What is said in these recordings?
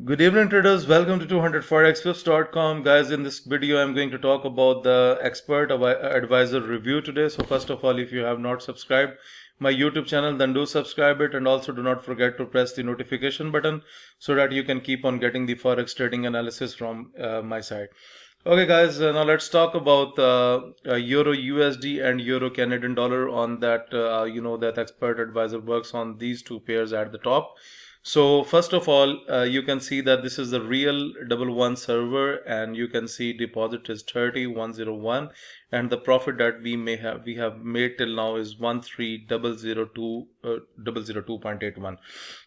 Good evening traders, welcome to 200forexpips.com. Guys, in this video I'm going to talk about the expert advisor review today. So first of all, if you have not subscribed my YouTube channel, then do subscribe it, and also do not forget to press the notification button so that you can keep on getting the forex trading analysis from my side. Okay guys, now let's talk about Euro USD and Euro Canadian dollar. On that, that expert advisor works on these two pairs at the top. So first of all, you can see that this is the real 11 server, and you can see deposit is 30101, and the profit that we have made till now is 13002.81.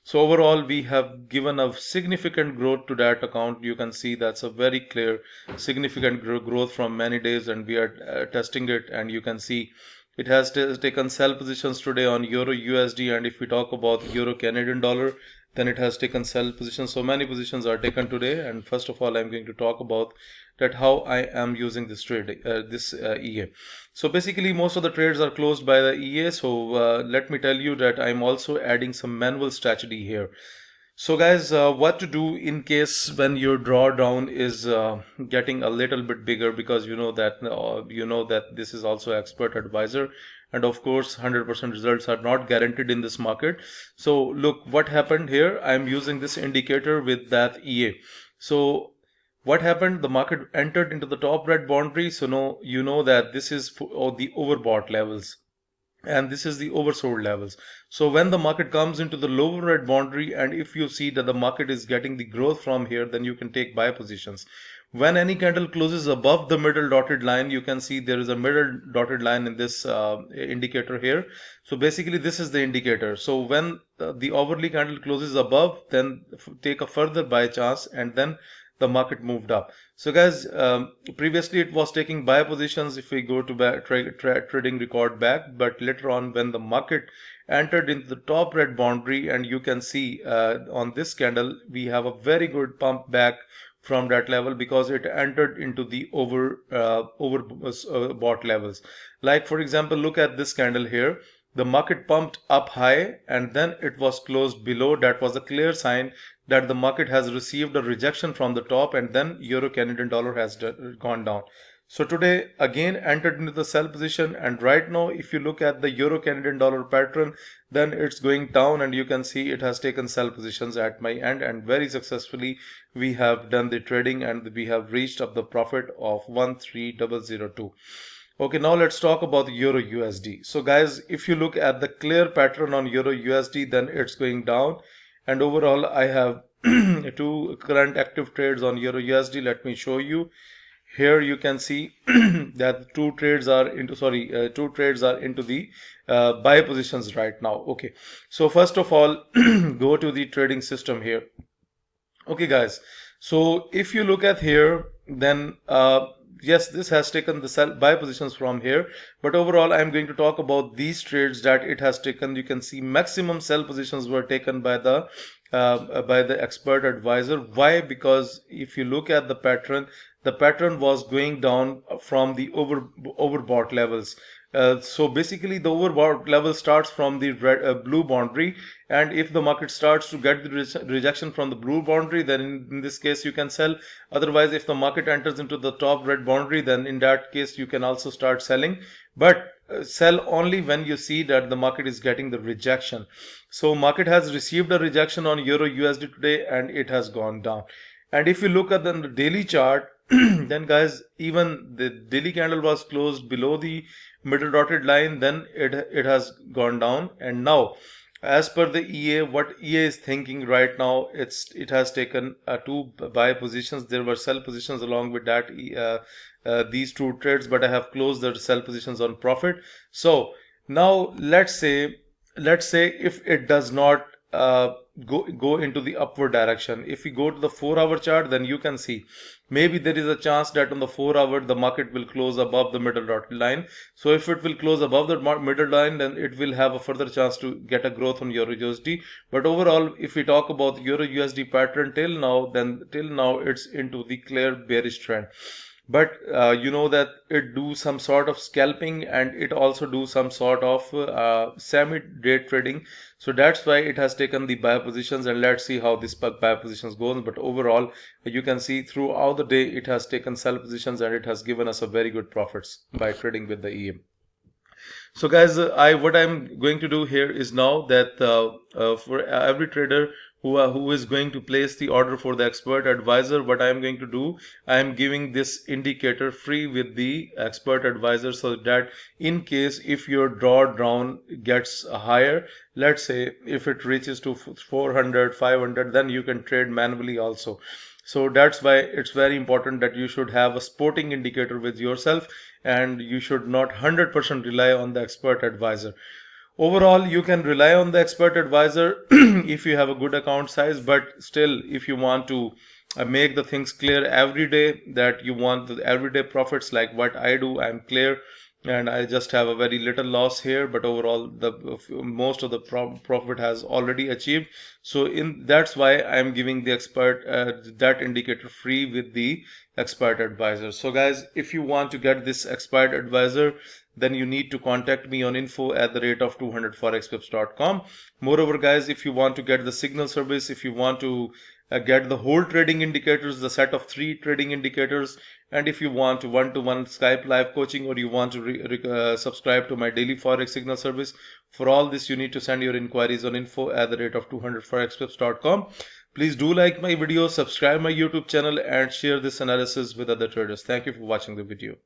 So overall we have given a significant growth to that account. You can see that's a very clear significant growth from many days, and we are testing it, and you can see it has taken sell positions today on Euro USD, and if we talk about Euro Canadian dollar, then it has taken sell positions. So many positions are taken today, and first of all I'm going to talk about that how I am using this trade, EA. So basically most of the trades are closed by the EA. So let me tell you that I'm also adding some manual strategy here. So guys, what to do in case when your drawdown is getting a little bit bigger, because you know that this is also expert advisor, and of course 100% results are not guaranteed in this market. So look what happened here. I'm using this indicator with that EA. So what happened? The market entered into the top red boundary. So no, you know that this is the overbought levels, and this is the oversold levels. So when the market comes into the lower red boundary, and if you see that the market is getting the growth from here, then you can take buy positions. When any candle closes above the middle dotted line, you can see there is a middle dotted line in this indicator here. So basically this is the indicator. So when the hourly candle closes above, then take a further buy chance, and then the market moved up. So guys, previously it was taking buy positions if we go to trading record back, but later on when the market entered into the top red boundary, and you can see on this candle we have a very good pump back from that level, because it entered into the overbought levels. Like for example, look at this candle here. The market pumped up high, and then it was closed below. That was a clear sign that the market has received a rejection from the top, and then Euro Canadian dollar has gone down. So today again entered into the sell position, and right now if you look at the Euro Canadian dollar pattern, then it's going down, and you can see it has taken sell positions at my end, and very successfully we have done the trading, and we have reached up the profit of 13002. Okay, now let's talk about Euro USD. So guys, if you look at the clear pattern on Euro USD, then it's going down, and overall I have two current active trades on Euro USD. Let me show you. Here you can see that two trades are into the buy positions right now. Okay, so first of all go to the trading system here. Okay guys, so if you look at here, then yes, this has taken the sell buy positions from here, but overall I'm going to talk about these trades that it has taken. You can see maximum sell positions were taken by the expert advisor. Why? Because if you look at the pattern was going down from the overbought levels. So basically the overbought level starts from the blue boundary, and if the market starts to get the rejection from the blue boundary, then in this case you can sell. Otherwise, if the market enters into the top red boundary, then in that case you can also start selling, but sell only when you see that the market is getting the rejection. So market has received a rejection on Euro USD today, and it has gone down. And if you look at the daily chart, then guys, even the daily candle was closed below the middle dotted line, then it has gone down. And now as per the EA, what EA is thinking right now, it has taken two buy positions. There were sell positions along with that these two trades, but I have closed the sell positions on profit. So now let's say if it does not go into the upward direction, if we go to the 4-hour chart, then you can see maybe there is a chance that on the 4-hour the market will close above the middle dotted line. So if it will close above the middle line, then it will have a further chance to get a growth on Euro USD. But overall, if we talk about Euro USD pattern till now, it's into the clear bearish trend. but you know that it do some sort of scalping, and it also do some sort of semi day trading. So that's why it has taken the buy positions, and let's see how this buy positions goes. But overall, you can see throughout the day it has taken sell positions, and it has given us a very good profits by trading with the EM. So guys, what I'm going to do here is now that for every trader who is going to place the order for the expert advisor, what I am going to do, I am giving this indicator free with the expert advisor, so that in case if your drawdown gets higher, let's say if it reaches to 400, 500, then you can trade manually also. So that's why it's very important that you should have a sporting indicator with yourself, and you should not 100% rely on the expert advisor. Overall, you can rely on the expert advisor if you have a good account size, but still, if you want to make the things clear every day, that you want the everyday profits like what I do, I'm clear, and I just have a very little loss here, but overall the most of the profit has already achieved. So that's why I'm giving the expert that indicator free with the expert advisor. So guys, if you want to get this expert advisor, then you need to contact me on info@200forexpips.com. Moreover guys, if you want to get the signal service, if you want to get the whole trading indicators, the set of 3 trading indicators, and if you want one-to-one Skype live coaching, or you want to subscribe to my daily Forex signal service, for all this you need to send your inquiries on info@200forexpips.com. Please do like my video, subscribe my YouTube channel, and share this analysis with other traders. Thank you for watching the video.